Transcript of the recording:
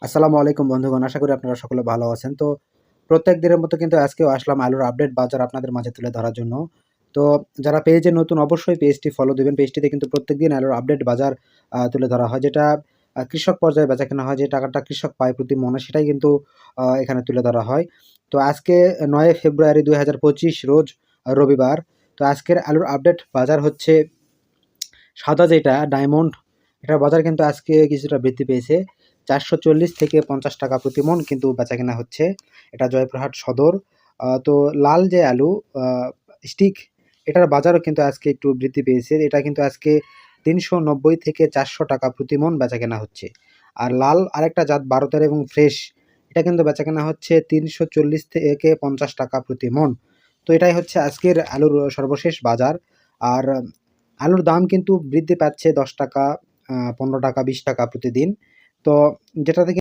আসসালামু আলাইকুম বন্ধুগণ। আশা করি আপনারা সকলে ভালো আছেন। তো প্রত্যেক দিনের মতো কিন্তু আজকেও আসলাম আলুর আপডেট বাজার আপনাদের মাঝে তুলে ধরার জন্য। তো যারা পেজে নতুন অবশ্যই পেজটি ফলো দিবেন। পেজটিতে কিন্তু প্রত্যেকদিন আলুর আপডেট বাজার তুলে ধরা হয়। যেটা কৃষক পর্যায়ে বেচাকেনা হয়, যে টাকাটা কৃষক পায় প্রতি মনে, সেটাই কিন্তু এখানে তুলে ধরা হয়। তো আজকে ৯ ফেব্রুয়ারি ২০২৫ রোজ রবিবার। তো আজকের আলুর আপডেট বাজার হচ্ছে সাদা যেটা ডায়মন্ড, এটার বাজার কিন্তু আজকে কিছুটা বৃদ্ধি পেয়েছে। ৪৪০ থেকে ৫০ টাকা প্রতি মন কিন্তু বেচাকেনা হচ্ছে। এটা জয়পুরহাট সদর। তো লাল যে আলু আ স্টিক, এটার বাজারও কিন্তু আজকে একটু বৃদ্ধি পেয়েছে। এটা কিন্তু আজকে ৩৯০ থেকে ৪০০ টাকা প্রতি মন বেচাকেনা হচ্ছে। আর লাল আরেকটা জাত ১২ এবং ফ্রেশ, এটা কিন্তু বেচাকেনা হচ্ছে ৩৪০ থেকে ৫০ টাকা প্রতি মন। তো এটাই হচ্ছে আজকের আলুর সর্বশেষ বাজার। আর আলুর দাম কিন্তু বৃদ্ধি পাচ্ছে ১০ টাকা, ১৫ টাকা, ২০ টাকা প্রতিদিন। তো যেটা থেকে